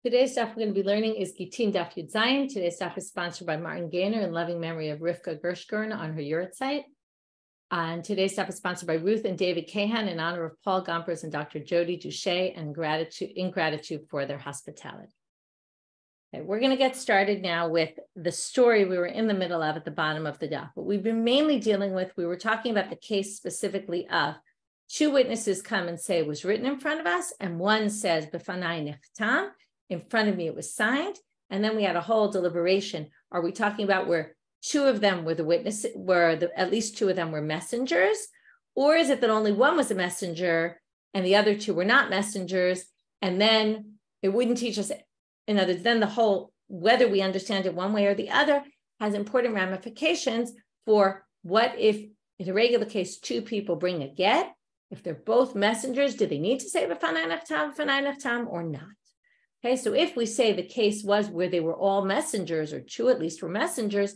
Today's stuff we're going to be learning is Gittin Daf Yud Zayin. Today's stuff is sponsored by Martin Gaynor in loving memory of Rivka Gershgorn on her yurtzeit. And today's stuff is sponsored by Ruth and David Kahan in honor of Paul Gompers and Dr. Jody Duche and in gratitude for their hospitality. Okay, we're going to get started now with the story we were in the middle of at the bottom of the daf. What we've been mainly dealing with, we were talking about the case specifically of two witnesses come and say it was written in front of us, and one says, B'fanai nechtam, in front of me it was signed, and then we had a whole deliberation. Are we talking about where two of them were the witnesses, at least two of them were messengers, or is it that only one was a messenger and the other two were not messengers, and then it wouldn't teach us, in other words, then the whole, whether we understand it one way or the other, has important ramifications for what if, in a regular case, two people bring a get. If they're both messengers, do they need to say v'fanai nechtam or not? Okay, so if we say the case was where they were all messengers, or two at least were messengers,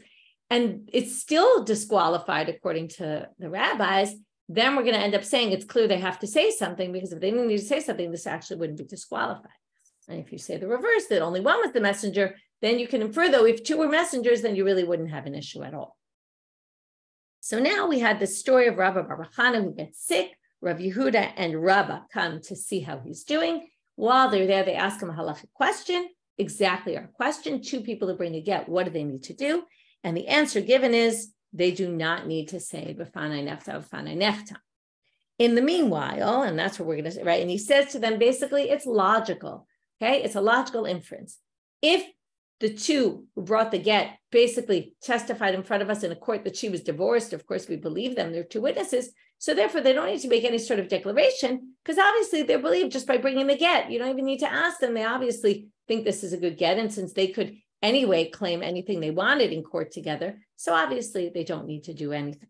and it's still disqualified according to the rabbis, then we're going to end up saying it's clear they have to say something, because if they didn't need to say something, this actually wouldn't be disqualified. And if you say the reverse, that only one was the messenger, then you can infer, though, if two were messengers, then you really wouldn't have an issue at all. So now we had the story of Rabbi Hana who gets sick. Rav Yehuda and Raba come to see how he's doing. While they're there, they ask him a halachic question, exactly our question. Two people to bring a get, what do they need to do? And the answer given is they do not need to say b'fanai nechtam. In the meanwhile, and that's what we're going to say, right? And he says to them, basically, it's logical, okay? It's a logical inference. If the two who brought the get basically testified in front of us in a court that she was divorced, of course, we believe them, they're two witnesses, so therefore they don't need to make any sort of declaration, because obviously they're believed just by bringing the get. You don't even need to ask them. They obviously think this is a good get, and since they could anyway claim anything they wanted in court together, so obviously they don't need to do anything.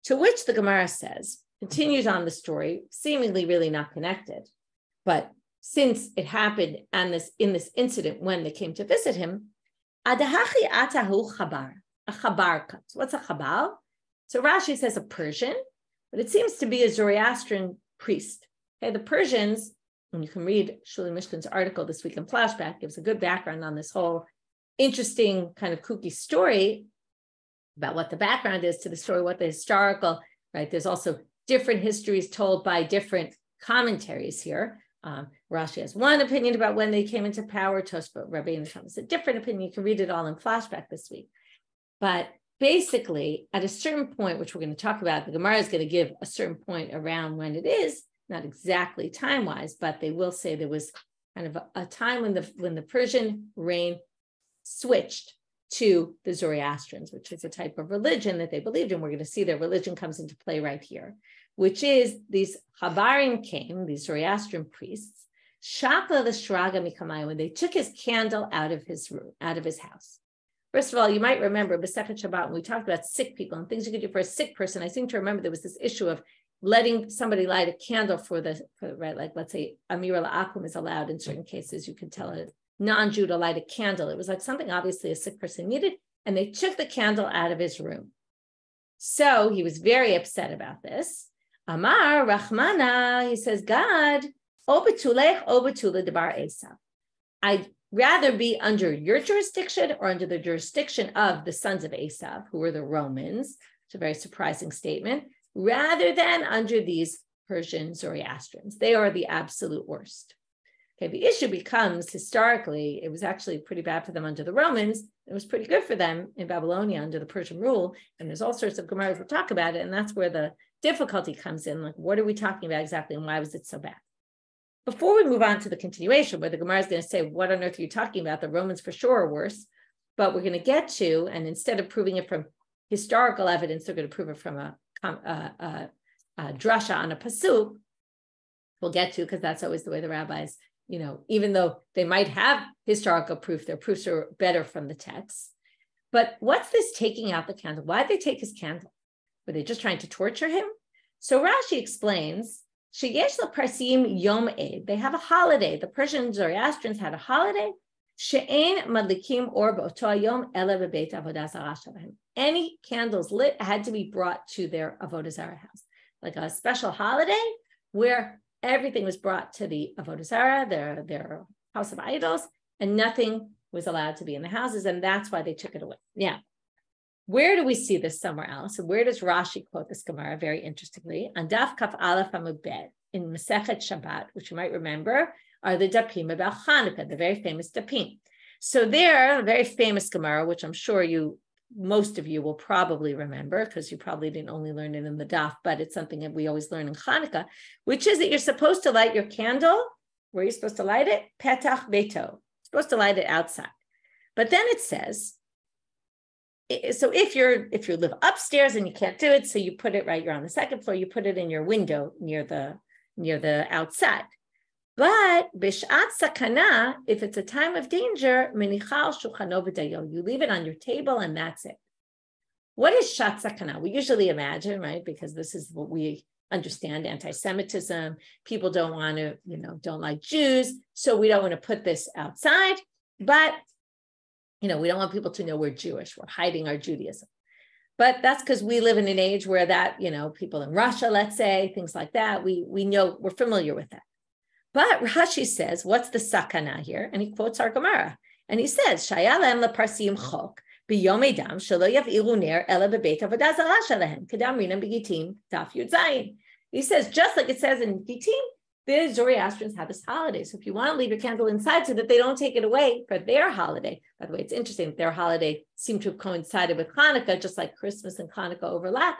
To which the Gemara says, continues on the story, seemingly really not connected, but since it happened and in this incident when they came to visit him, Adahachi atahu chabar, a chabar comes. What's a chabar? So Rashi says a Persian, but it seems to be a Zoroastrian priest. Okay, the Persians, and you can read Shuli Mishkan's article this week in Flashback, gives a good background on this whole interesting kind of kooky story about what the background is to the story, what the historical, right? There's also different histories told by different commentaries here. Rashi has one opinion about when they came into power. Tosfot, Rabbi Ami has a different opinion. You can read it all in Flashback this week. But basically, at a certain point, which we're going to talk about, the Gemara is going to give a certain point around when it is, not exactly time-wise, but they will say there was kind of a time when the Persian reign switched to the Zoroastrians, which is a type of religion that they believed in. We're going to see their religion comes into play right here, which is these Chabarim came, these Zoroastrian priests, Shakla the Shraga Mikamai, when they took his candle out of his room, out of his house. First of all, you might remember B'Sefet Shabbat, when we talked about sick people and things you could do for a sick person, I seem to remember there was this issue of letting somebody light a candle for right, like let's say Amira La'akum is allowed in certain cases. You could tell a non-Jew to light a candle. It was like something obviously a sick person needed, and they took the candle out of his room. So he was very upset about this. Amar Rahmana, he says, God, Obetulech Obetula Debar Esav. I'd rather be under your jurisdiction or under the jurisdiction of the sons of Esav, who were the Romans. It's a very surprising statement, rather than under these Persian Zoroastrians. They are the absolute worst. Okay, the issue becomes, historically, it was actually pretty bad for them under the Romans. It was pretty good for them in Babylonia under the Persian rule. And there's all sorts of Gemaras that talk about it. And that's where the difficulty comes in. Like, what are we talking about exactly? And why was it so bad? Before we move on to the continuation, where the Gemara is going to say, what on earth are you talking about? The Romans for sure are worse. But we're going to get to, and instead of proving it from historical evidence, they're going to prove it from a drasha on a pasuk. We'll get to, because that's always the way the rabbis, even though they might have historical proof, their proofs are better from the text. But what's this taking out the candle? Why did they take his candle? Were they just trying to torture him? So Rashi explains, Sheyesh l'Parsim Yom Eid. They have a holiday. The Persian Zoroastrians had a holiday. She'ein madlikim or b'oto yom ele bebeit avodah zarah shalhem. Any candles lit had to be brought to their avodah zarah house, like a special holiday where everything was brought to the avodah zarah, their house of idols, and nothing was allowed to be in the houses, and that's why they took it away. Yeah. Where do we see this somewhere else? And where does Rashi quote this Gemara very interestingly? On Daf Kaf Aleph Amud Bet in Masechet Shabbat, which you might remember, are the Dapim about Hanukkah, the very famous Dapim. So there, a very famous Gemara, which I'm sure most of you will probably remember because you probably didn't only learn it in the Daf, but it's something that we always learn in Hanukkah, which is that you're supposed to light your candle. Where are you supposed to light it? Petach Beito. You're supposed to light it outside. But then it says, so if you live upstairs and you can't do it, so you put it right, you're on the second floor, you put it in your window near the outside. But bishat sakana, if it's a time of danger, menichal shulchano v'dayo, you leave it on your table and that's it. What is shat sakana? We usually imagine, right, because this is what we understand, anti-Semitism. People don't want to, don't like Jews, so we don't want to put this outside. But we don't want people to know we're Jewish. We're hiding our Judaism. But that's because we live in an age where that, people in Russia, let's say, things like that, we know, we're familiar with that. But Rashi says, what's the sakana here? And he quotes our Gemara. And he says, Shayalem leparsim chok b'yom edam shelo yav'ilu ner ela bebeit avodah zarah shalahem kedam rinam b'Gittin daf yud zayin. He says, just like it says in Gittin, the Zoroastrians have this holiday. So if you want to leave your candle inside so that they don't take it away for their holiday, by the way, it's interesting that their holiday seemed to have coincided with Hanukkah, just like Christmas and Hanukkah overlap.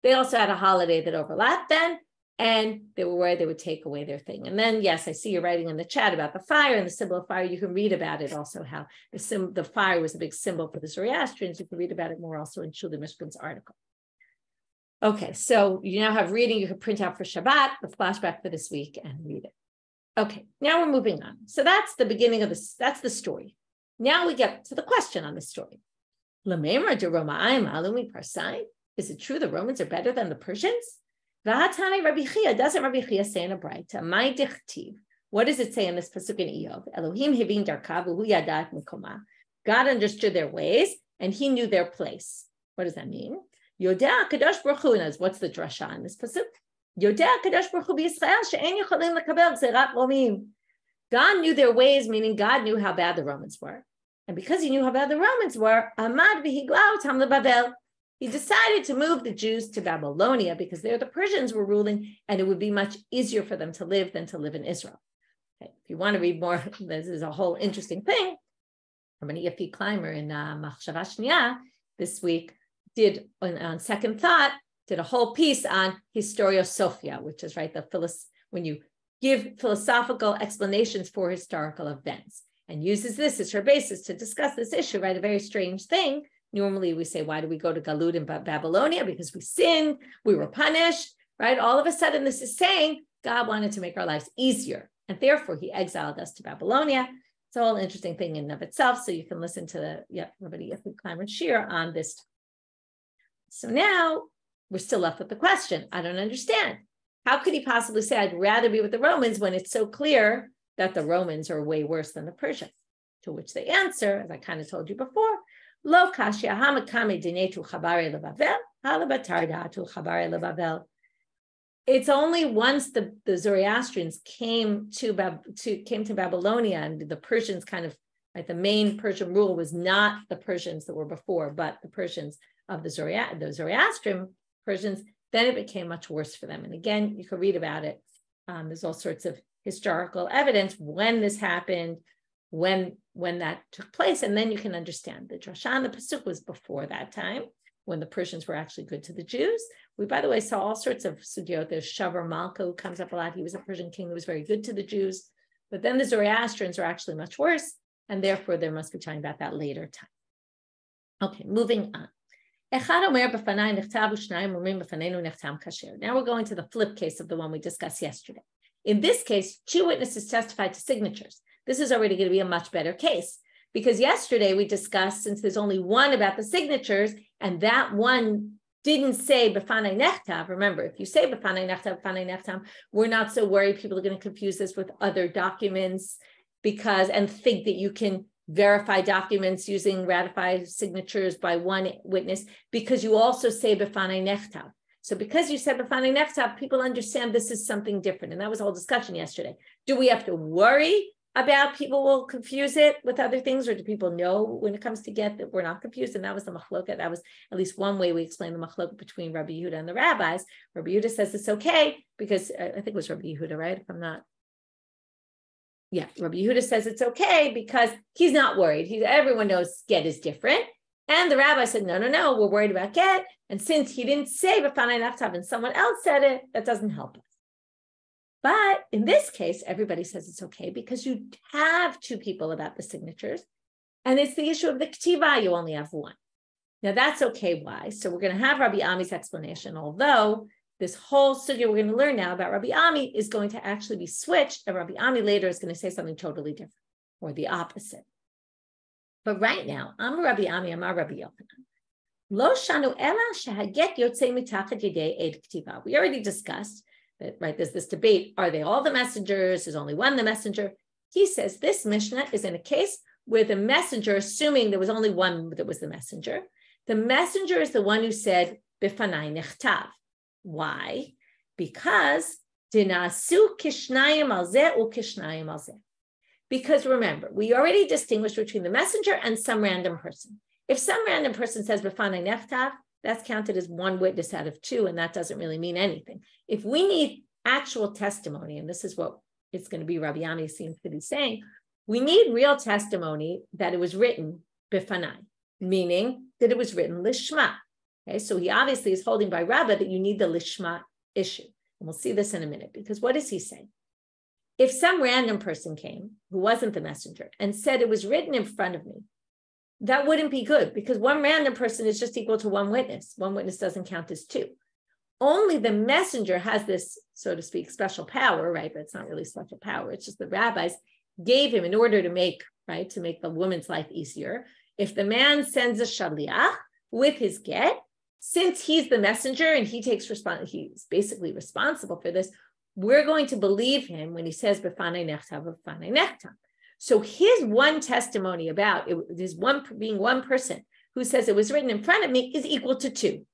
They also had a holiday that overlapped then, and they were worried they would take away their thing. And then, yes, I see you're writing in the chat about the fire and the symbol of fire. You can read about it also, how the fire was a big symbol for the Zoroastrians. You can read about it more also in Shulda Mishkan's article. Okay, so you now have reading. You can print out for Shabbat, the flashback for this week, and read it. Okay, now we're moving on. So that's the beginning of this. That's the story. Now we get to the question on the story. Is it true the Romans are better than the Persians? Doesn't Rabbi Chia say in a Braita? What does it say in this pasuk in Iyov? Elohim hivin darkav v'hu yadat mikoma. God understood their ways and He knew their place. What does that mean? Yodea Kadosh Baruch Hu knows. What's the drasha in this pasuk? Yodea Kadosh Baruch Hu b'Yisrael she'en yicholim lekabel gzerat romim. God knew their ways, meaning God knew how bad the Romans were, and because He knew how bad the Romans were, Amad v'higlau tam leBavel. He decided to move the Jews to Babylonia because there the Persians were ruling, and it would be much easier for them to live than to live in Israel. Okay. If you want to read more, this is a whole interesting thing. Rabbi Yafi Clymer in Machshava Shniya this week did, on second thought, did a whole piece on historiosophia, which is right when you give philosophical explanations for historical events, and uses this as her basis to discuss this issue. Right, a very strange thing. Normally we say, why do we go to Galut in Babylonia? Because we sinned, we were punished, right? All of a sudden, this is saying God wanted to make our lives easier, and therefore He exiled us to Babylonia. It's a whole interesting thing in and of itself. So you can listen to Rabbi Yafi Clymer's Shiur on this. So now we're still left with the question. I don't understand. How could he possibly say, I'd rather be with the Romans when it's so clear that the Romans are way worse than the Persians? To which they answer, as I kind of told you before, Lo kashya hamakame dinetu chabare levavel, halabatardatu chabare levavel. It's only once the Zoroastrians came to Babylonia, and the Persians the main Persian rule was not the Persians that were before, but the Persians of the Zoroastrian Persians, then it became much worse for them. And again, you can read about it. There's all sorts of historical evidence when this happened, when that took place, and then you can understand. The drasha and the pasuk was before that time, when the Persians were actually good to the Jews. We, by the way, saw all sorts of sugyot. There's Shavar Malka, who comes up a lot. He was a Persian king who was very good to the Jews. But then the Zoroastrians are actually much worse, and therefore there must be talking about that later time. Okay, moving on. Now we're going to the flip case of the one we discussed yesterday. In this case, 2 witnesses testified to signatures. This is already going to be a much better case, because yesterday we discussed, since there's only one about the signatures, and that one didn't say b'fanei nechtav. Remember, if you say b'fanei nechtav, we're not so worried people are going to confuse this with other documents and think that you can verify documents using ratified signatures by one witness, because you also say b'fanei nechtav. So because you said b'fanei nechtav, people understand this is something different. And that was a whole discussion yesterday. Do we have to worry about people will confuse it with other things, or do people know when it comes to get that we're not confused? And that was the machloket. That was at least one way we explain the machloket between Rabbi Yehuda and the rabbis. Rabbi Yehuda says it's okay because I think it was Rabbi Yehuda, right? If I'm not. Yeah, Rabbi Yehuda says it's okay because he's not worried. Everyone knows get is different. And the rabbi said, no, we're worried about get. And since he didn't say b'fanai nechtav and someone else said it, that doesn't help us. But in this case, everybody says it's okay because you have two people about the signatures. And it's the issue of the ktiva, you only have one. Now that's okay. Why? So we're going to have Rabbi Ami's explanation, although this whole sugya we're going to learn now about Rabbi Ami is going to actually be switched, and Rabbi Ami later is going to say something totally different, or the opposite. But right now, I'm Rabbi Ami, I'm Rabbi Yochanan. Lo shanu ela shehaget yotzei mitachat yedei ed ktiva. We already discussed that, right? There's this debate: are they all the messengers? Is only one the messenger? He says this Mishna is in a case where the messenger, assuming there was only one that was the messenger is the one who said b'fanai nechtav. Why? Because dinasu kishnayim al zeh u kishnayim al zeh. Because remember, we already distinguished between the messenger and some random person. If some random person says b'fanai nechtav, that's counted as one witness out of two, and that doesn't really mean anything. If we need actual testimony, and this is what it's going to be, Rabbi Ami seems to be saying, we need real testimony that it was written b'fanai, meaning that it was written lishma. Okay, so he obviously is holding by Raba that you need the lishma issue. And we'll see this in a minute, because what is he saying? If some random person came who wasn't the messenger and said it was written in front of me, that wouldn't be good, because one random person is just equal to one witness. One witness doesn't count as two. Only the messenger has this, so to speak, special power, right? But it's not really special power. It's just the rabbis gave him in order to make, right, to make the woman's life easier. If the man sends a shaliach with his get, since he's the messenger and he takes he's basically responsible for this, we're going to believe him when he says b'fanai nechtav, b'fanai nechtav. So his one testimony about it, his one being one person who says it was written in front of me is equal to two.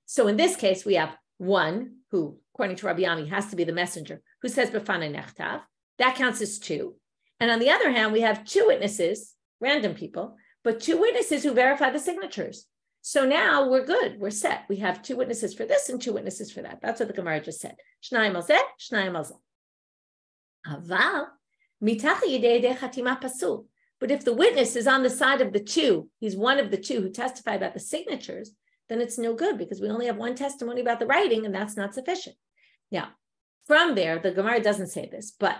So in this case, we have one who, according to Rabbi Ami, has to be the messenger who says b'fanai nechtav. That counts as two. And on the other hand, we have two witnesses, random people, but two witnesses who verify the signatures. So now we're good. We're set. We have two witnesses for this and two witnesses for that. That's what the Gemara just said. Shnayim al zeh, shnayim al zeh. Aval. But if the witness is on the side of the two, he's one of the two who testify about the signatures, then it's no good, because we only have one testimony about the writing, and that's not sufficient. Now, from there, the Gemara doesn't say this, but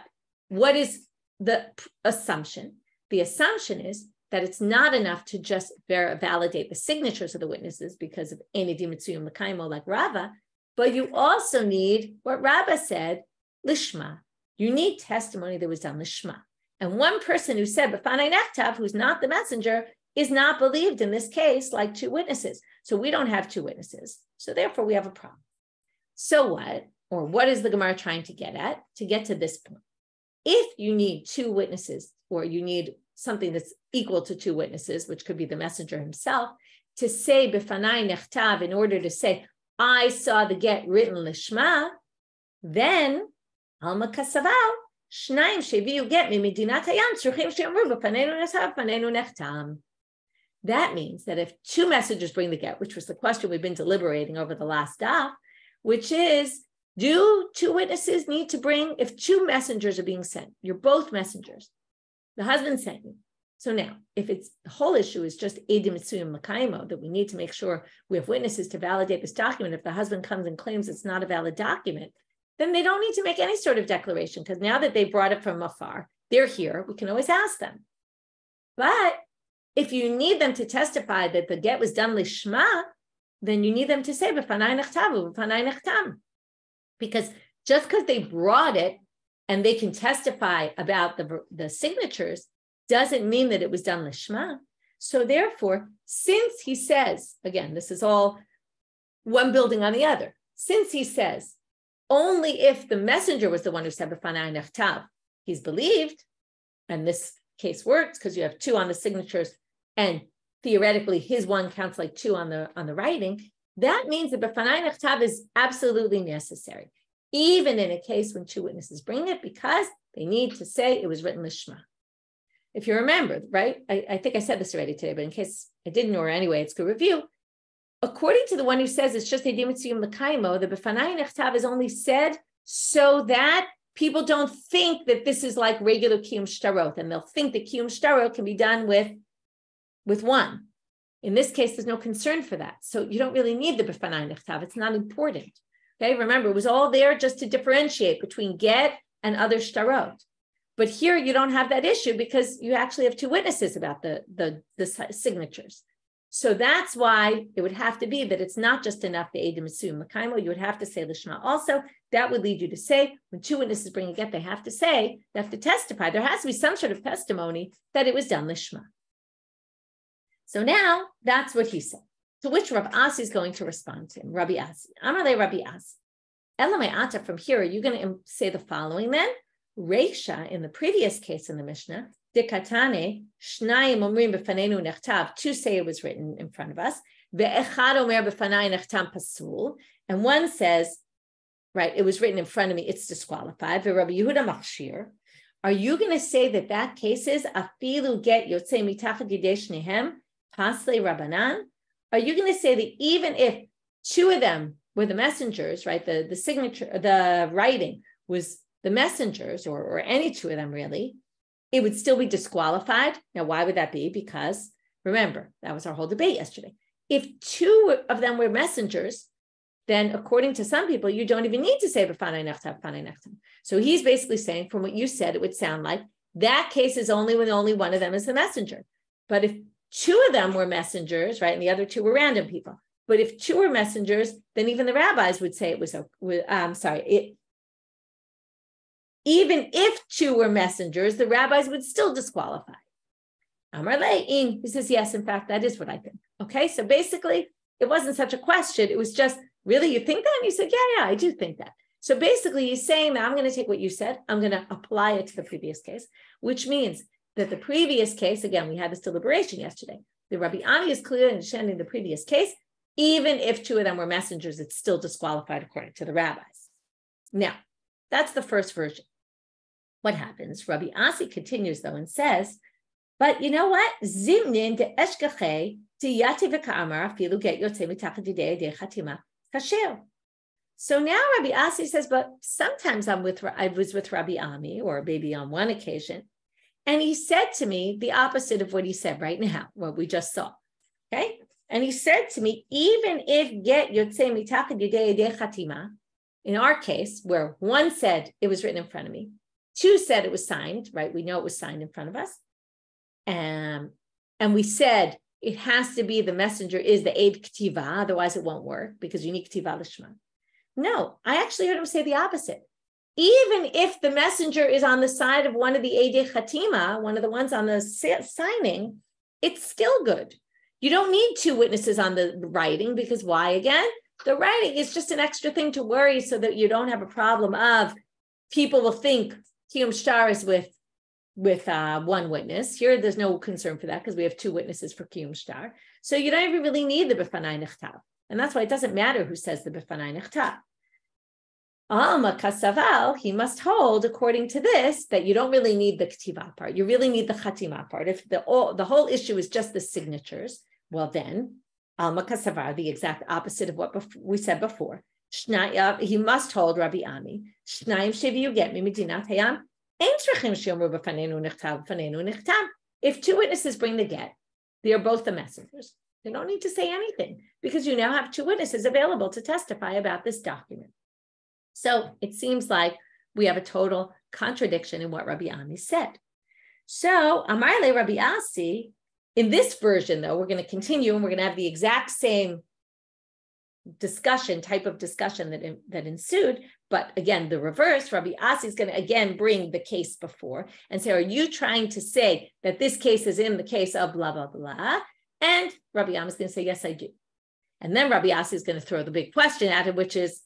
what is the assumption? The assumption is that it's not enough to just validate the signatures of the witnesses because of enidim mitzuyim l'kaimo like Rava, but you also need what Raba said, lishma. You need testimony that was done lishma. And one person who said b'fanai nechtav, who's not the messenger, is not believed in this case like two witnesses. So we don't have two witnesses. So therefore we have a problem. So what? Or what is the Gemara trying to get at? To get to this point. If you need two witnesses, or you need something that's equal to two witnesses, which could be the messenger himself, to say b'fanai nechtav in order to say, I saw the get written lishma, then Alma kasavau, shnayim sheviu get mi medinat hayam tzruchim she'amru b'fanenu nechtav b'fanenu nechtam. That means that if two messengers bring the get, which was the question we've been deliberating over the last daf, which is, do two witnesses need to bring, if two messengers are being sent, you're both messengers, the husband sent you. So now, if it's the whole issue is just edim mitzuyim l'kaimo, that we need to make sure we have witnesses to validate this document, if the husband comes and claims it's not a valid document, then they don't need to make any sort of declaration, because now that they brought it from afar, they're here, we can always ask them. But if you need them to testify that the get was done lishma, then you need them to say b'fanai nechtavu, b'fanai nechtam. Because just because they brought it and they can testify about the signatures doesn't mean that it was done lishma. So therefore, since he says, again, this is all one building on the other, since he says, only if the messenger was the one who said b'fanai nechtav, he's believed, and this case works because you have two on the signatures, and theoretically his one counts like two on the writing. That means that b'fanai nechtav is absolutely necessary, even in a case when two witnesses bring it, because They need to say it was written lishma. If you remember, right? I think I said this already today, but in case I didn't, or anyway, it's good review. According to the one who says it's just a dimitzium l'kaimo, the befanai nechtav is only said so that people don't think that this is like regular kiyum shtarot, and they'll think that kiyum shtarot can be done with one. In this case, there's no concern for that. So you don't really need the befanai nechtav. It's not important. Okay, remember, it was all there just to differentiate between get and other shtarot. But here you don't have that issue because you actually have two witnesses about the signatures. So that's why it would have to be that it's not just enough the edim assume l'kaimo. You would have to say lishma also. That would lead you to say when two witnesses bring a get, they have to say, they have to testify. There has to be some sort of testimony that it was done lishma. So now that's what he said. To which Rabbi Asi is going to respond to him. Rabbi Asi, Amalei Rabbi Asi. Elamei ata, from here, are you going to say the following then? Reisha, in the previous case in the Mishnah, dekatane, shnayim omrim b'fanenu nechtav, two say it was written in front of us, ve'echad omer b'fanai nechtam pasul, and one says, right, it was written in front of me, it's disqualified, ve'Rabbi Yehuda machshir. Are you going to say that that case is afilu get yotzei mitachad yidei shnehem, pasle Rabbanan? Are you going to say that even if two of them were the messengers, right, the signature, the writing was the messengers, or any two of them really, it would still be disqualified? Now, why would that be? Because remember, that was our whole debate yesterday. If two of them were messengers, then according to some people, you don't even need to say b'fanai nechtav, b'fanai nechtam. So he's basically saying, from what you said, it would sound like that case is only when only one of them is the messenger. But if two of them were messengers, right, and the other two were random people, but if two were messengers, then even the rabbis would say it was, even if two were messengers, the rabbis would still disqualify. Amar le'in, he says, yes, in fact, that is what I think. Okay, so basically, it wasn't such a question. It was just, really, you think that? And you said, yeah, I do think that. So basically, he's saying that I'm going to take what you said, I'm going to apply it to the previous case, which means that the previous case, again, we had this deliberation yesterday. The Rabbi Ami is clearly understanding the previous case. Even if two of them were messengers, it's still disqualified according to the rabbis. Now, that's the first version. What happens? Rabbi Asi continues, though, and says, but you know what? Zimnin de eshkache tiyati v'ka'amar afilu get yotzei mitachad yidei yedei chatima kasher. So now Rabbi Asi says, but sometimes I was with Rabbi Ami, or maybe on one occasion, and he said to me the opposite of what he said right now, what we just saw. Okay? And he said to me, even if get yotzei mitachad yidei yedei chatima, in our case, where one said it was written in front of me, two said it was signed, right? We know it was signed in front of us. And we said it has to be the messenger is the Eid Ktiva, otherwise it won't work because you need Ktiva Lishma. No, I actually heard him say the opposite. Even if the messenger is on the side of one of the Eidei Chatima, one of the ones on the signing, it's still good. You don't need two witnesses on the writing because why again? The writing is just an extra thing to worry so that you don't have a problem of people will think Kiyum Shtar is with one witness. Here, there's no concern for that because we have two witnesses for Kiyum Shtar. So you don't even really need the B'fanai Nechtav. And that's why it doesn't matter who says the B'fanai Nechtav. Alma Kasaval, he must hold, according to this, that you don't really need the Ktiva part. You really need the Chatima part. If the whole issue is just the signatures, well then, Alma Kasavar, the exact opposite of what we said before. He must hold Rabbi Ami. If two witnesses bring the get, they are both the messengers. They don't need to say anything because you now have two witnesses available to testify about this document. So it seems like we have a total contradiction in what Rabbi Ami said. So Amarle Rabbi Asi, in this version, though, we're going to continue and we're going to have the exact same type of discussion that ensued, but again, the reverse. Rabbi Asi is going to again bring the case before and say, are you trying to say that this case is in the case of blah, blah, blah? And Rabbi Ami is going to say, yes, I do. And then Rabbi Asi is going to throw the big question at him, which is,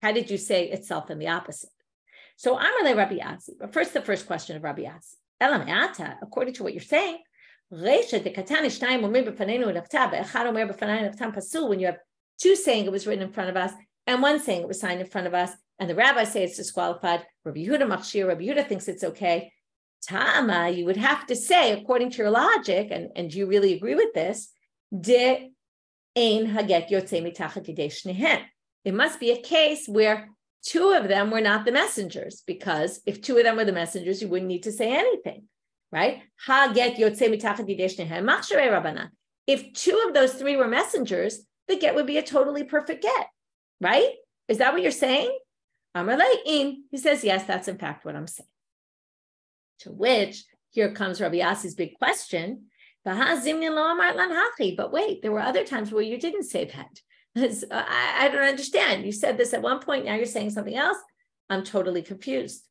how did you say itself in the opposite? So Amalei Rabbi Asi, but first the first question of Rabbi Asi. Elameata, according to what you're saying, when you have two saying it was written in front of us, and one saying it was signed in front of us, and the rabbis say it's disqualified. Rabbi Yehuda machshir, Rabbi Yehuda thinks it's okay. Tama, you would have to say, according to your logic, and do you really agree with this? De ein haget yotzei mitachat yedei shnihem. It must be a case where two of them were not the messengers, because if two of them were the messengers, you wouldn't need to say anything, right? Haget yotzei mitachat yedei shnihem machsharei Rabbanan. If two of those three were messengers, the get would be a totally perfect get, right? Is that what you're saying? Amar le'im. He says, yes, that's in fact what I'm saying. To which, here comes Rabbi Yassi's big question. But wait, there were other times where you didn't say that. I don't understand. You said this at one point, now you're saying something else. I'm totally confused.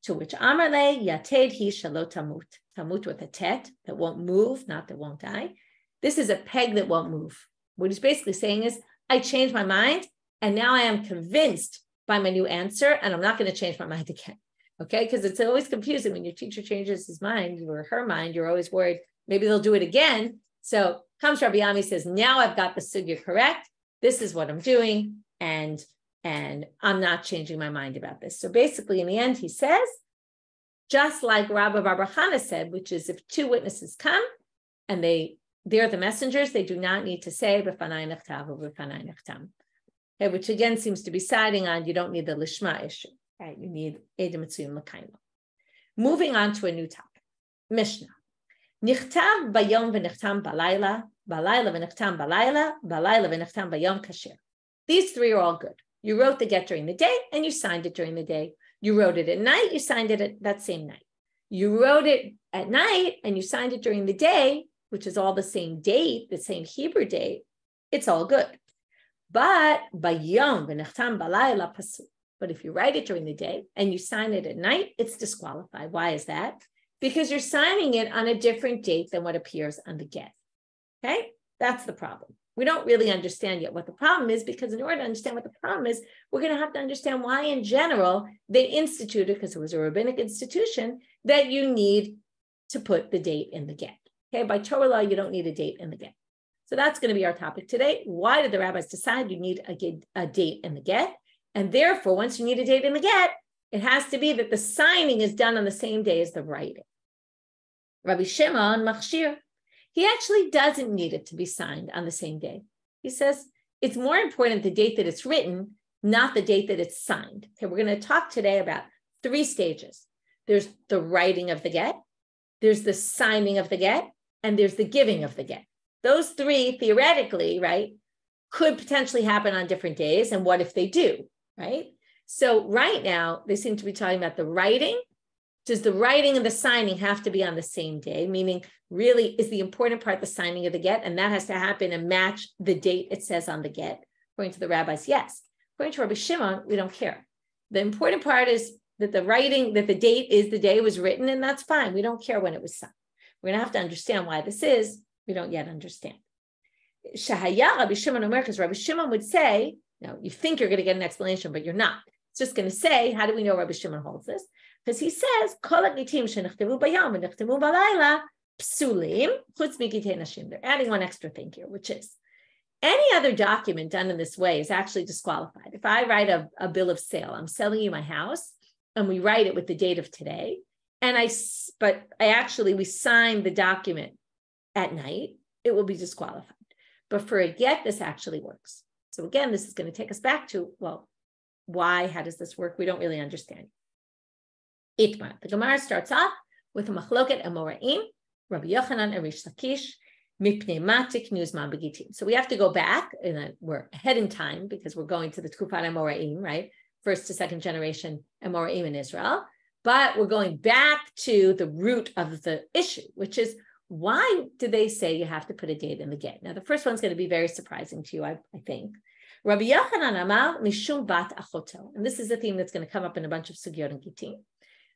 To which Amar le yated hi shelo tamut. Tamut with a tet, that won't move, not that won't die. This is a peg that won't move. What he's basically saying is, I changed my mind, and now I am convinced by my new answer, and I'm not going to change my mind again. Okay, because it's always confusing when your teacher changes his mind or her mind. You're always worried maybe they'll do it again. So comes Rabbi Ami, says, now I've got the sugya correct. This is what I'm doing, and I'm not changing my mind about this. So basically, in the end, he says, just like Rabbi Hana said, which is if two witnesses come and they're the messengers, they do not need to say b'fanai nechtav or b'fanai nechtam. Okay, which again seems to be siding on you don't need the lishma issue. Right, you need Edom Mitzuyim L'Kaima. Moving on to a new topic, Mishna. Nichtav bayom v'nichtam balayla, balayla v'nichtam balayla, balayla v'nichtam bayom kasher. These three are all good. You wrote the get during the day and you signed it during the day. You wrote it at night, you signed it at that same night. You wrote it at night and you signed it during the day, which is all the same date, the same Hebrew date. It's all good. But bayom v'nichtam balayla pasul. But if you write it during the day and you sign it at night, it's disqualified. Why is that? Because you're signing it on a different date than what appears on the get. Okay? That's the problem. We don't really understand yet what the problem is, because in order to understand what the problem is, we're going to have to understand why in general they instituted, because it was a rabbinic institution, that you need to put the date in the get. Okay? By Torah law, you don't need a date in the get. So that's going to be our topic today. Why did the rabbis decide you need a date in the get? And therefore, once you need a date in the get, it has to be that the signing is done on the same day as the writing. Rabbi Shimon machshir, he actually doesn't need it to be signed on the same day. He says it's more important the date that it's written, not the date that it's signed. Okay, we're going to talk today about three stages. There's the writing of the get, there's the signing of the get, and there's the giving of the get. Those three, theoretically, right, could potentially happen on different days. And what if they do? Right? So right now, they seem to be talking about the writing. Does the writing and the signing have to be on the same day? Meaning, really, is the important part the signing of the get? And that has to happen and match the date it says on the get. According to the rabbis, yes. According to Rabbi Shimon, we don't care. The important part is that the writing, that the date is the day it was written, and that's fine. We don't care when it was signed. We're going to have to understand why this is. We don't yet understand. Shahaya Rabbi Shimon Omer, because Rabbi Shimon would say, no, you think you're going to get an explanation, but you're not. It's just going to say, how do we know Rabbi Shimon holds this? Because he says, they're adding one extra thing here, which is any other document done in this way is actually disqualified. If I write a bill of sale, I'm selling you my house, and we write it with the date of today, and we sign the document at night, it will be disqualified. But for a get, this actually works. So again, this is going to take us back to, well, why? How does this work? We don't really understand. Itmar. The Gemara starts off with a machloket amoraim, Rabbi Yochanan and Reish Lakish, mipnei matik nuzman begittin. So we have to go back, and we're ahead in time because we're going to the Tkufat Amoraim, right? First to second generation Amoraim in Israel. But we're going back to the root of the issue, which is, why do they say you have to put a date in the get? Now, the first one's going to be very surprising to you, I think. Rabbi Yochanan Amar Mishum Bat Achotel. And this is a theme that's going to come up in a bunch of Sugyot and Gittin.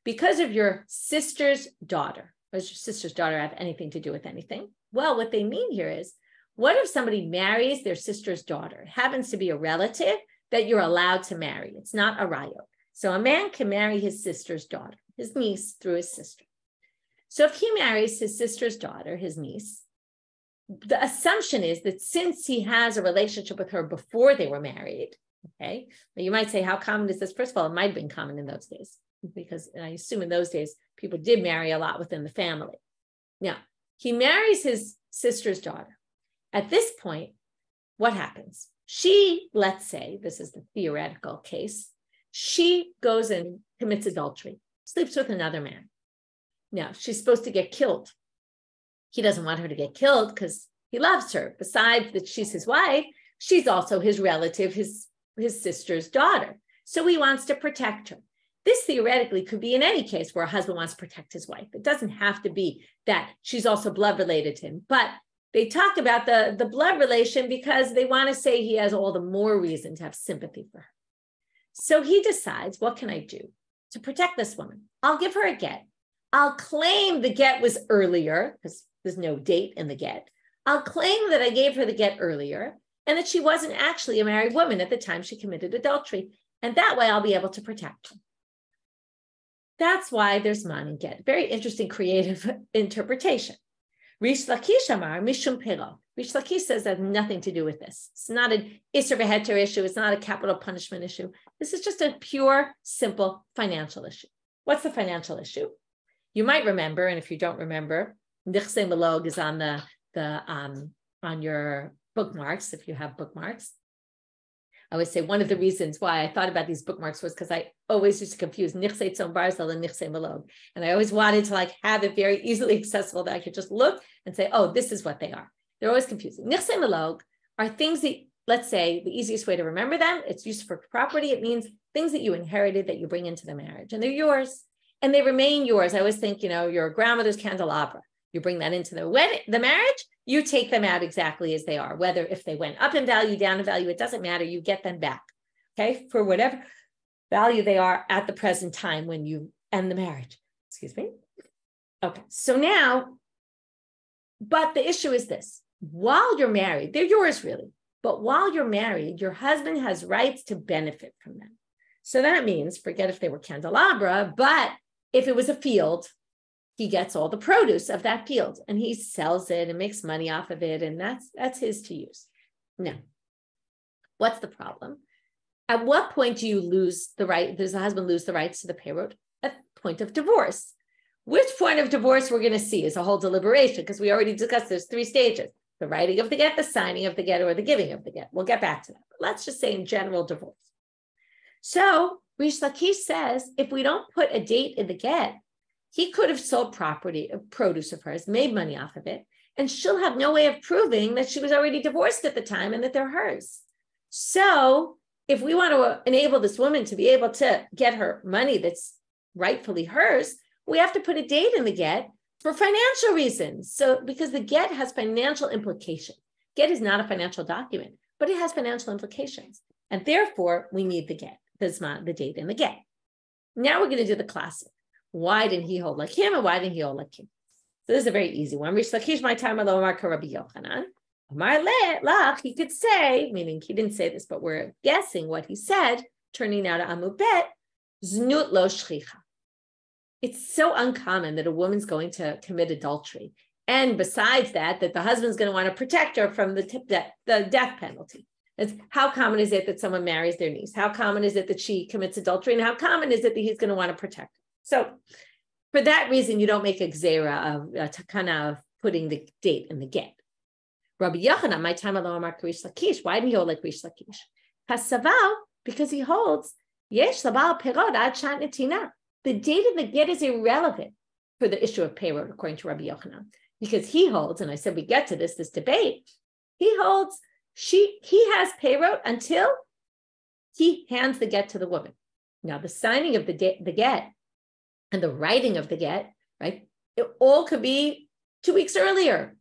Because of your sister's daughter. Does your sister's daughter have anything to do with anything? Well, what they mean here is, what if somebody marries their sister's daughter? It happens to be a relative that you're allowed to marry. It's not a rayot. So a man can marry his sister's daughter, his niece, through his sister. So if he marries his sister's daughter, his niece, the assumption is that since he has a relationship with her before they were married, Okay. Now you might say, how common is this? First of all, it might have been common in those days, because I assume in those days, people did marry a lot within the family. Now, he marries his sister's daughter. At this point, what happens? She, let's say, this is the theoretical case, she goes and commits adultery, sleeps with another man. Now, she's supposed to get killed. He doesn't want her to get killed because he loves her. Besides that she's his wife, she's also his relative, his sister's daughter. So he wants to protect her. This theoretically could be in any case where a husband wants to protect his wife. It doesn't have to be that she's also blood related to him, but they talk about the blood relation because they want to say he has all the more reason to have sympathy for her. So he decides, what can I do to protect this woman? I'll give her a get. I'll claim the get was earlier because there's no date in the get. I'll claim that I gave her the get earlier and that she wasn't actually a married woman at the time she committed adultery. And that way I'll be able to protect her. That's why there's man and get. Very interesting creative interpretation. Reish Lakish Amar Mishum Pero. Reish Lakish says that has nothing to do with this. It's not an Isser v'Heter issue. It's not a capital punishment issue. This is just a pure, simple financial issue. What's the financial issue? You might remember, and if you don't remember, Nichse Malog is on your bookmarks, if you have bookmarks. I always say one of the reasons why I thought about these bookmarks was because I always used to confuse Nichse Tzom Barzel and Nichse Malog. And I always wanted to have it very easily accessible that I could just look and say, oh, this is what they are. They're always confusing. Nichse Malog are things that, let's say, the easiest way to remember them, it's usufruct property. It means things that you inherited that you bring into the marriage. And they're yours. And they remain yours. I always think, your grandmother's candelabra. You bring that into the marriage, you take them out exactly as they are. Whether if they went up in value, down in value, it doesn't matter. You get them back, okay, for whatever value they are at the present time when you end the marriage. Excuse me. Okay, so now, but the issue is this. While you're married, they're yours really. But while you're married, your husband has rights to benefit from them. So that means, forget if they were candelabra, but if it was a field, he gets all the produce of that field and he sells it and makes money off of it. And that's his to use. Now, what's the problem? At what point do you lose the right? Does the husband lose the rights to the payroll? At the point of divorce. Which point of divorce we're going to see is a whole deliberation because we already discussed there's 3 stages. The writing of the get, the signing of the get, or the giving of the get. We'll get back to that. But let's just say in general divorce. So Reish Lakish says, if we don't put a date in the get, he could have sold property, produce of hers, made money off of it, and she'll have no way of proving that she was already divorced at the time and that they're hers. So if we want to enable this woman to be able to get her money that's rightfully hers, we have to put a date in the get for financial reasons. So because the get has financial implications. Get is not a financial document, but it has financial implications. And therefore, we need the get, the date in the get. Now we're going to do the classic. Why didn't he hold like him and why didn't he hold like him? So this is a very easy one. Reish Lakish, my time alone, Rabbi Yochanan. Amar lach, he could say, meaning he didn't say this, but we're guessing what he said, turning now to Amud Bet, znut lo shchicha. It's so uncommon that a woman's going to commit adultery. And besides that the husband's going to want to protect her from the death penalty. It's how common is it that someone marries their niece? How common is it that she commits adultery? And how common is it that he's going to want to protect her? So for that reason, you don't make a gzera of takana of putting the date in the get. Rabbi Yochanan, my time alone, Reish Lakish. Why didn't he hold like Reish Lakish? Pasaval, because he holds yesh labal perod ad shat netina. The date of the get is irrelevant for the issue of payroll, according to Rabbi Yochanan, because he holds, and I said we get to this debate. He holds he has payroll until he hands the get to the woman. Now the signing of the get and the writing of the get, right? It all could be 2 weeks earlier.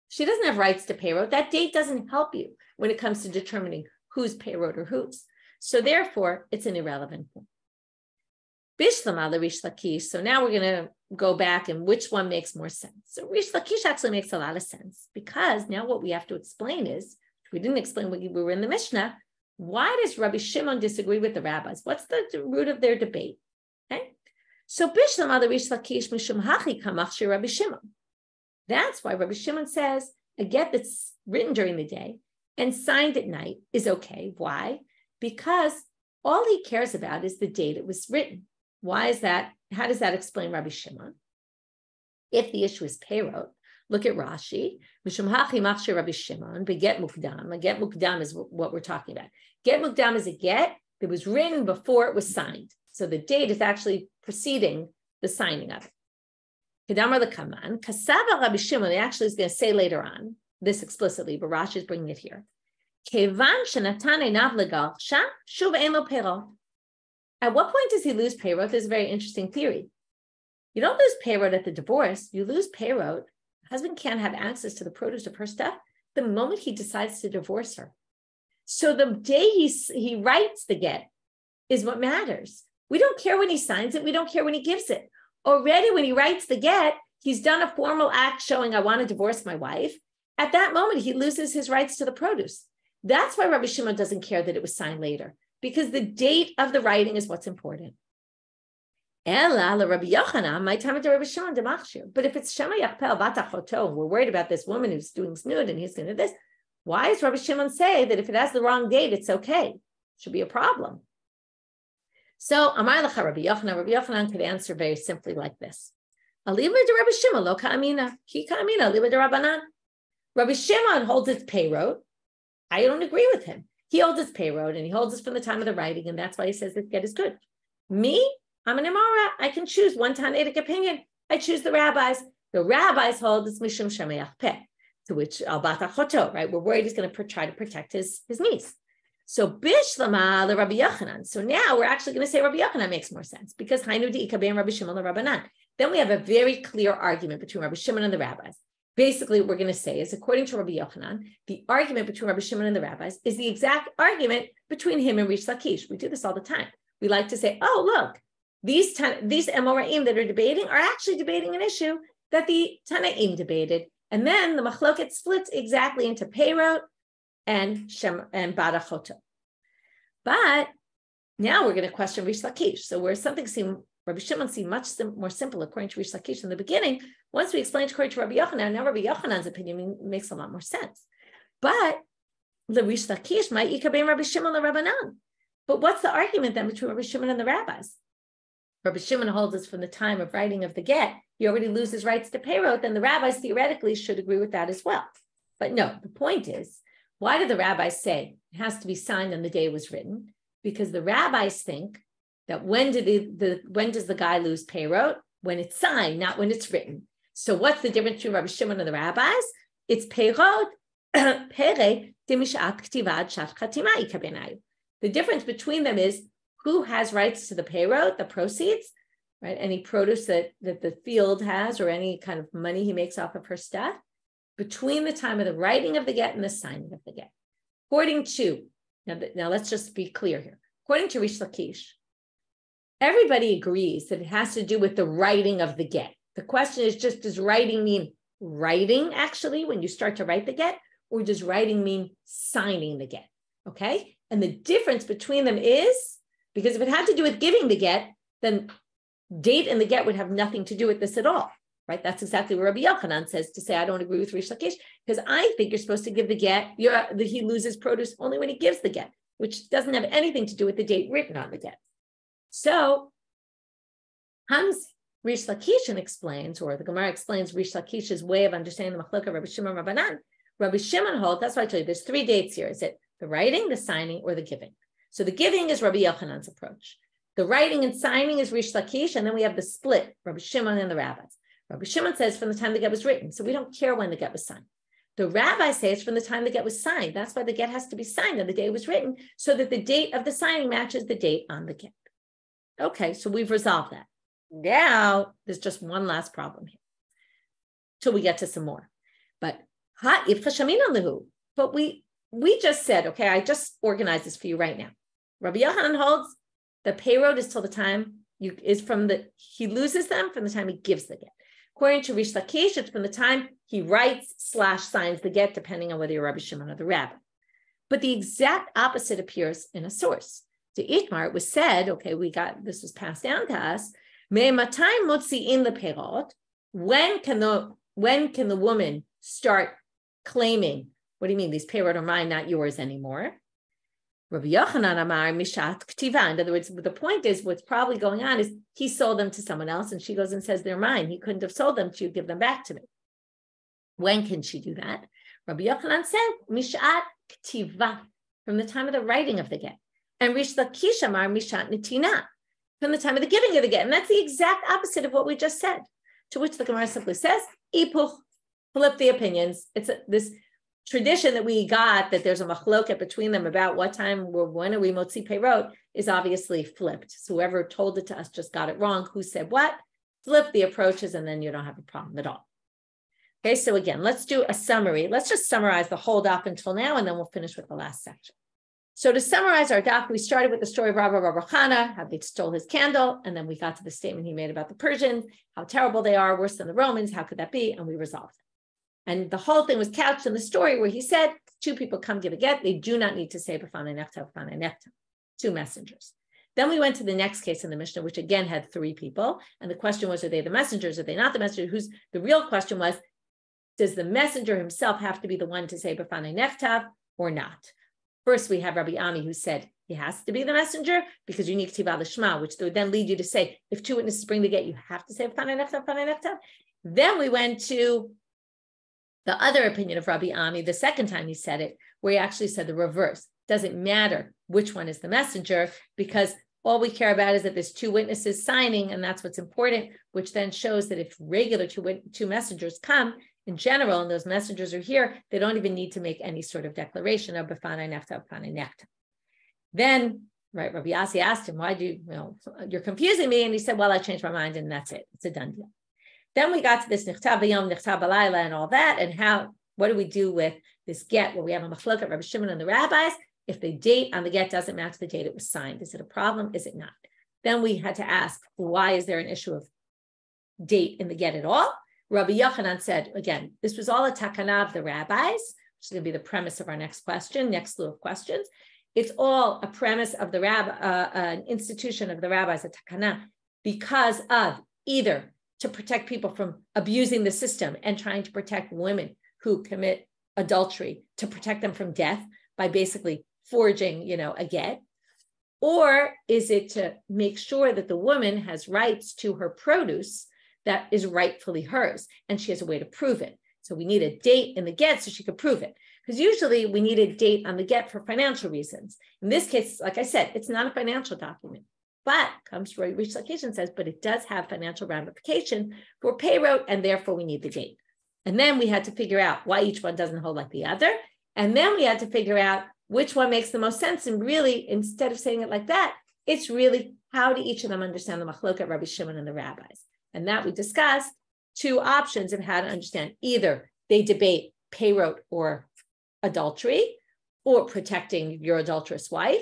She doesn't have rights to payroll. That date doesn't help you when it comes to determining who's payroll or whose. So therefore, it's an irrelevant point. Bishlam ala Reish Lakish. So now we're going to go back and which one makes more sense. So Reish Lakish actually makes a lot of sense because now what we have to explain is, we didn't explain when we were in the Mishna, why does Rabbi Shimon disagree with the rabbis? What's the root of their debate? Okay. So Bishlam ala Reish Lakish mishum hachi kamach Rabbi Shimon. That's why Rabbi Shimon says a get that's written during the day and signed at night is okay. Why? because all he cares about is the date it was written. Why is that? How does that explain Rabbi Shimon? If the issue is perot, look at Rashi. Mishum hachi machshir Rabbi Shimon, beget mukdam. A get mukdam is what we're talking about. Get mukdam is a get that was written before it was signed. So the date is actually preceding the signing of it. Kedamar lekaman, kasava Rabbi Shimon, he actually is going to say later on this explicitly, but Rashi is bringing it here. Kevan shenatan einav legal sha shuv ein lo perot. At what point does he lose perot? There's a very interesting theory. You don't lose perot at the divorce. You lose perot. Husband can't have access to the produce of her stuff the moment he decides to divorce her. So the day he writes the get is what matters. We don't care when he signs it. We don't care when he gives it. Already when he writes the get, he's done a formal act showing I want to divorce my wife. At that moment, he loses his rights to the produce. That's why Rabbi Shimon doesn't care that it was signed later, because the date of the writing is what's important. Ella Rabbi Yochanan, my time at Rabbi Shimon demachshir. But if it's Shema Yachpel Batachoto, we're worried about this woman who's doing snood and he's going to do this. Why does Rabbi Shimon say that if it has the wrong date, it's okay? Should be a problem. So Amar Lacha Rabbi Yochanan could answer very simply like this: Aliva de Rabbi Shimon lo ka'amina, ki ka'amina aliva de Rabbanan. Rabbi Shimon holds its payroad. I don't agree with him. He holds its payroad and he holds it from the time of the writing, and that's why he says this get is good. Me, I'm an Amara. I can choose one Tanaitic opinion. I choose the rabbis. The rabbis hold this mishum shemayach peh, to which al batachoto, right? We're worried he's going to try to protect his niece. So bishlama the Rabbi Yochanan. So now we're actually going to say Rabbi Yochanan makes more sense because hainu di'ika ben Rabbi Shimon the Rabbanan. Then we have a very clear argument between Rabbi Shimon and the rabbis. Basically, what we're going to say is, according to Rabbi Yochanan, the argument between Rabbi Shimon and the rabbis is the exact argument between him and Reish Lakish. We do this all the time. We like to say, oh, look, these Amoraim that are debating are actually debating an issue that the Tanaim debated. And then the machloket splits exactly into Peirot and Barachoto. But now we're going to question Reish Lakish. So where something seemed, Rabbi Shimon seemed much more simple according to Reish Lakish in the beginning, once we explained according to Rabbi Yochanan, now Rabbi Yochanan's opinion makes a lot more sense. But the Reish Lakish might ikabein Rabbi Shimon the Rabbanan. But what's the argument then between Rabbi Shimon and the rabbis? Rabbi Shimon holds us from the time of writing of the get, he already loses rights to Peirot, then the rabbis theoretically should agree with that as well. But no, the point is, why did the rabbis say it has to be signed on the day it was written? Because the rabbis think that when does the guy lose Peirot? When it's signed, not when it's written. So what's the difference between Rabbi Shimon and the rabbis? It's Peirot, Pere, Demishat Ktivad Shat Chatima Ikabenayu. The difference between them is who has rights to the Peirot, the proceeds, right? Any produce that the field has or any kind of money he makes off of her stuff, between the time of the writing of the get and the signing of the get. According to, now let's just be clear here. According to Reish Lakish, everybody agrees that it has to do with the writing of the get. The question is just, does writing mean writing actually when you start to write the get, or does writing mean signing the get? Okay? And the difference between them is, because if it had to do with giving the get, then date and the get would have nothing to do with this at all, right? That's exactly what Rabbi Yochanan says to say, I don't agree with Reish Lakish, because I think you're supposed to give the get, he loses produce only when he gives the get, which doesn't have anything to do with the date written on the get. So Hans Reish Lakish explains, or the Gemara explains Reish Lakish's way of understanding the machlokah Rabbi Shimon Rabbanan. Rabbi Shimon holds, that's why I told you, there's 3 dates here. Is it the writing, the signing, or the giving? So the giving is Rabbi Yochanan's approach. The writing and signing is Reish Lakish, and then we have the split, Rabbi Shimon and the rabbis. Rabbi Shimon says from the time the get was written, so we don't care when the get was signed. The rabbis say it's from the time the get was signed. That's why the get has to be signed on the day it was written, so that the date of the signing matches the date on the get. Okay, so we've resolved that. Now, there's just one last problem here, till we get to some more. But we just said, okay, I just organized this for you right now. Rabbi Yochanan holds the Peirot is till the time he loses them from the time he gives the get. According to Reish Lakish, it's from the time he writes/signs the get, depending on whether you're Rabbi Shimon or the rabbi. But the exact opposite appears in a source. To Itmar, it was said, okay, this was passed down to us. Me'matay motzi'in the Peirot. When can the woman start claiming? What do you mean? These Peirot are mine, not yours anymore. Rabbi Yochanan Amar Mishat Ktiva. In other words, the point is what's probably going on is he sold them to someone else and she goes and says they're mine. He couldn't have sold them to you, give them back to me. When can she do that? Rabbi Yochanan said Mishat Ktiva, from the time of the writing of the get. And Reish Lakish Amar Mishat Nitina, from the time of the giving of the get. And that's the exact opposite of what we just said. To which the Gemara simply says, Ipuch, flip the opinions. It's this tradition that we got that there's a machloket between them about what time or when are we motzi peirot is obviously flipped. So whoever told it to us just got it wrong. Who said what? Flip the approaches and then you don't have a problem at all. Okay, so again, let's do a summary. Let's just summarize the whole daf until now and then we'll finish with the last section. So to summarize our daf, we started with the story of Rabbi Hana, how they stole his candle, and then we got to the statement he made about the Persians, how terrible they are, worse than the Romans, how could that be? And we resolved it. And the whole thing was couched in the story where he said, two people come give a get, they do not need to say b'fanei nefta, two messengers. Then we went to the next case in the Mishna, which again had three people. And the question was, are they the messengers? Are they not the messengers? The real question was, does the messenger himself have to be the one to say b'fanei nefta or not? First, we have Rabbi Ami who said he has to be the messenger because you need k'tiva l'shma, which would then lead you to say, if two witnesses bring the get, you have to say b'fanei nefta. Then we went to the other opinion of Rabbi Ami, the second time he said it, where he actually said the reverse. Doesn't matter which one is the messenger because all we care about is that there's two witnesses signing, and that's what's important, which then shows that if regular two messengers come, in general, and those messengers are here, they don't even need to make any sort of declaration of b'fanei nefta. Then, right, Rabbi Yosef asked him, why you're confusing me? And he said, well, I changed my mind and that's it. It's a done deal. Then we got to this nichtav v'yom, nichtav b'layla and all that. And what do we do with this get where we have a machloket, Rabbi Shimon and the rabbis? If the date on the get doesn't match the date it was signed, is it a problem? Is it not? Then we had to ask, why is there an issue of date in the get at all? Rabbi Yochanan said, again, this was all a takana of the rabbis, which is going to be the premise of our next slew of questions. It's all a premise of the an institution of the rabbis, a takana, because of either to protect people from abusing the system and trying to protect women who commit adultery, to protect them from death by basically forging, a get, or is it to make sure that the woman has rights to her produce that is rightfully hers, and she has a way to prove it. So we need a date in the get so she could prove it. Because usually we need a date on the get for financial reasons. In this case, like I said, it's not a financial document, but comes to Reish Lakish and says, but it does have financial ramification for payroll, and therefore we need the date. And then we had to figure out why each one doesn't hold like the other. And then we had to figure out which one makes the most sense. And really, instead of saying it like that, it's really how do each of them understand the machloket, Rabbi Shimon and the rabbis. And that we discussed two options of how to understand. Either they debate payroll or adultery or protecting your adulterous wife,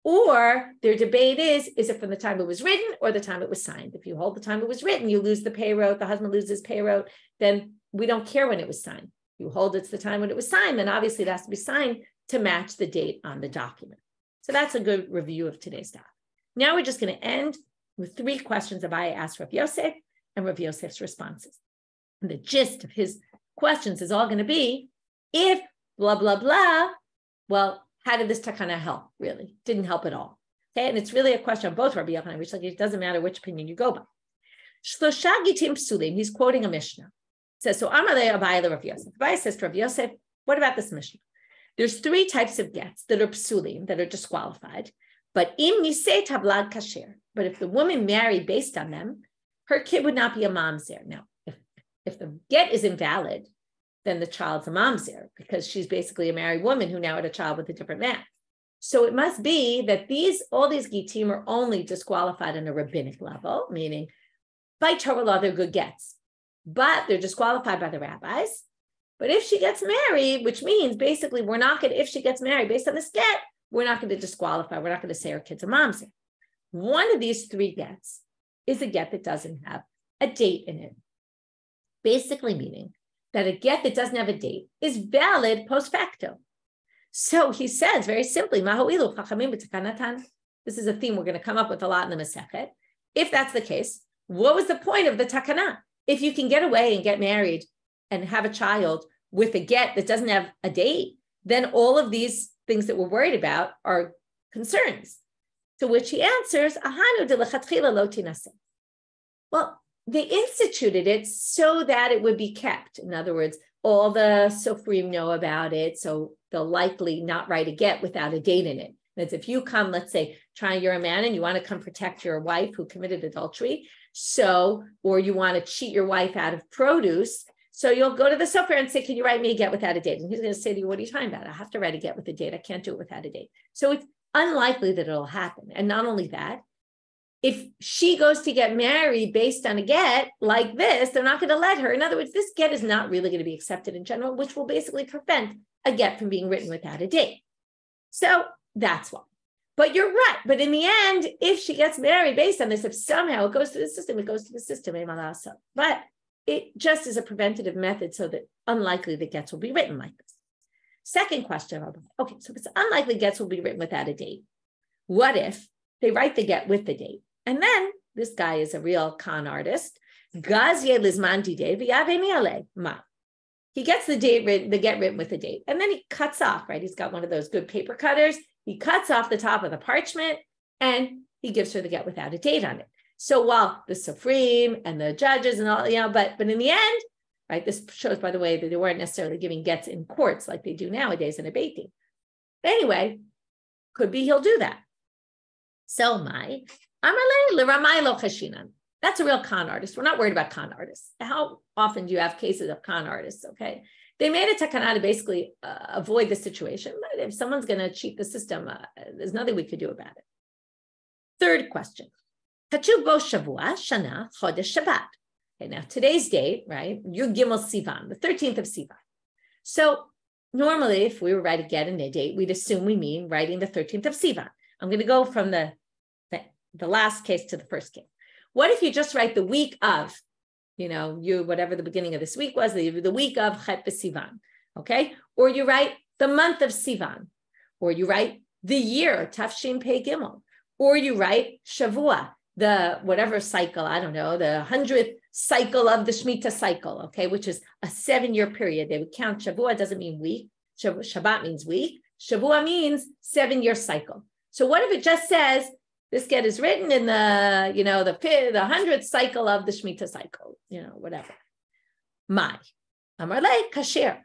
or their debate is it from the time it was written or the time it was signed? If you hold the time it was written, you lose the payroll, the husband loses payroll, then we don't care when it was signed. If you hold it's the time when it was signed, then obviously it has to be signed to match the date on the document. So that's a good review of today's doc. Now we're just going to end with three questions Abaye asked Rav Yosef and Rav Yosef's responses. And the gist of his questions is all going to be, if blah, blah, blah, well, how did this takana help? Really? Didn't help at all. Okay, and it's really a question of both Rabbi Yochanan, which it doesn't matter which opinion you go by. Shlosha Gittin psulim, he's quoting a Mishna. It says, so Amarle Abaye Rav Yosef. Abaye says to Rav Yosef, what about this Mishna? There's three types of gets that are psulim, that are disqualified. But im nisei tablad kasher. But if the woman married based on them, her kid would not be a mamzer. Now, if the get is invalid, then the child's a mamzer because she's basically a married woman who now had a child with a different man. So it must be that all these gittim are only disqualified on a rabbinic level, meaning by Torah law, they're good gets, but they're disqualified by the rabbis. But if she gets married, which means basically if she gets married based on this get, we're not going to disqualify. We're not going to say her kid's a mamzer. One of these three gets is a get that doesn't have a date in it. Basically meaning that a get that doesn't have a date is valid post facto. So he says very simply, this is a theme we're going to come up with a lot in the Masechet. If that's the case, what was the point of the takana? If you can get away and get married and have a child with a get that doesn't have a date, then all of these things that we're worried about are concerns. To which he answers, Ahanu de lechatchila lo tinaseh. Well, they instituted it so that it would be kept. In other words, all the sofrim know about it, so they'll likely not write a get without a date in it. That's if you come, let's say, you're a man and you want to come protect your wife who committed adultery, or you want to cheat your wife out of produce, so you'll go to the sofer and say, can you write me a get without a date? And he's going to say to you, what are you talking about? I have to write a get with a date. I can't do it without a date. So it's unlikely that it'll happen. And not only that, if she goes to get married based on a get like this, they're not going to let her. In other words, this get is not really going to be accepted in general, which will basically prevent a get from being written without a date. So that's why. But you're right. But in the end, if she gets married based on this, if somehow it goes to the system, it goes to the system. But it just is a preventative method so that unlikely the gets will be written like this. Second question. Okay, so if it's unlikely gets will be written without a date, what if they write the get with the date? And then this guy is a real con artist. He gets the date written, the get written with the date, and then he cuts off, right? He's got one of those good paper cutters. He cuts off the top of the parchment and he gives her the get without a date on it. So while the Sofrim and the judges and all, but in the end, right, this shows, by the way, that they weren't necessarily giving gets in courts like they do nowadays in a Beit Din. Anyway, could be he'll do that. So that's a real con artist. We're not worried about con artists. How often do you have cases of con artists? Okay, they made a takana to basically avoid the situation. But if someone's going to cheat the system, there's nothing we could do about it. Third question. Okay, now today's date, right? You're Gimel Sivan, the 13th of Sivan. So normally, if we were writing get in a date, we'd assume we mean writing the 13th of Sivan. I'm going to go from the last case to the first case. What if you just write the week of, whatever the beginning of this week was, the week of Chet B'Sivan, okay? Or you write the month of Sivan, or you write the year, Tafshin Pei Gimel, or you write Shavua, the whatever cycle, I don't know, the 100th cycle of the Shemitah cycle, okay, which is a 7-year period. They would count Shavua, doesn't mean week. Shabbat means week. Shavua means 7-year cycle. So what if it just says, this get is written in the 100th cycle of the Shemitah cycle, whatever. My. Amarle kasher.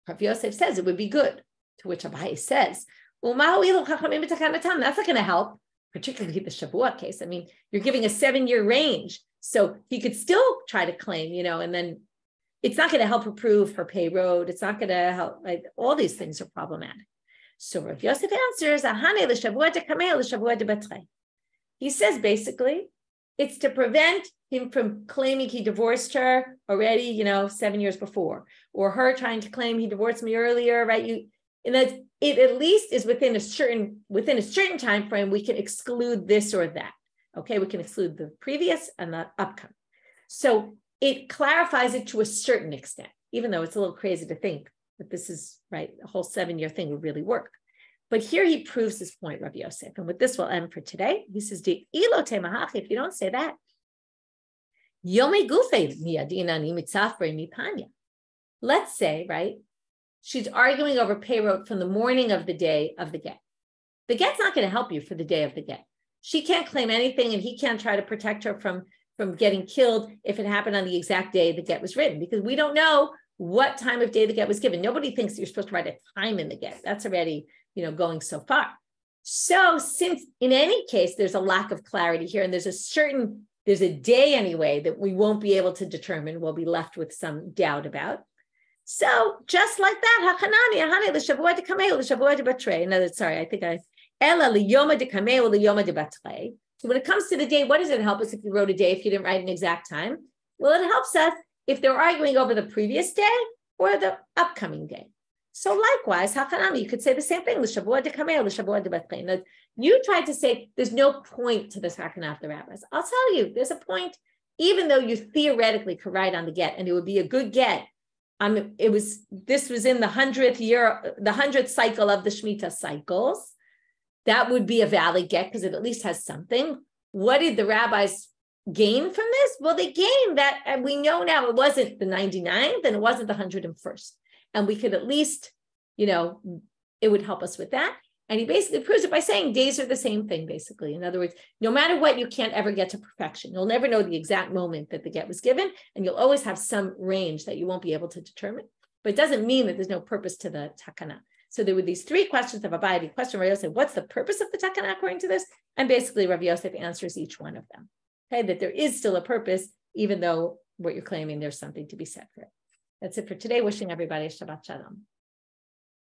Rav Yosef says it would be good. To which Abaye says, that's not going to help, particularly the Shavua case. I mean, you're giving a 7-year range. So he could still try to claim, and then it's not going to help her prove her pay road. It's not going to help. Right? All these things are problematic. So Rav Yosef answers, he says basically, it's to prevent him from claiming he divorced her already, 7 years before, or her trying to claim he divorced me earlier, right? And that it at least is within a certain time frame, we can exclude this or that. Okay, we can exclude the previous and the upcoming. So it clarifies it to a certain extent, even though it's a little crazy to think that this is right, a whole 7-year thing would really work. But here he proves his point, Rabbi Yosef. And with this, we'll end for today. He says, if you don't say that, Yomi gufe miyadina ni mitzafre mi panya. Let's say, right, she's arguing over payroll from the morning of the day of the get. The get's not going to help you for the day of the get. She can't claim anything, and he can't try to protect her from getting killed if it happened on the exact day the get was written, because we don't know what time of day the get was given. Nobody thinks that you're supposed to write a time in the get. That's already, going so far. So since in any case, there's a lack of clarity here, and there's a day anyway that we won't be able to determine, we'll be left with some doubt about. So just like that, so when it comes to the day, what does it help us if you wrote a day if you didn't write an exact time? Well, it helps us if they're arguing over the previous day or the upcoming day. So likewise, you could say the same thing. You tried to say there's no point to this takana of the rabbis. I'll tell you, there's a point, even though you theoretically could write on the get, and it would be a good get. This was in the 100th year, the 100th cycle of the Shemitah cycles. That would be a valid get because it at least has something. What did the rabbis gain from this? Well, they gained that, and we know now it wasn't the 99th and it wasn't the 101st. And we could at least, it would help us with that. And he basically proves it by saying days are the same thing, basically. In other words, no matter what, you can't ever get to perfection. You'll never know the exact moment that the get was given, and you'll always have some range that you won't be able to determine. But it doesn't mean that there's no purpose to the takana. So there were these three questions of Abaye. The question Rav Yosef, what's the purpose of the takana according to this? And basically Rav Yosef answers each one of them. Okay, that there is still a purpose, even though what you're claiming, there's something to be said for it. That's it for today. Wishing everybody Shabbat Shalom.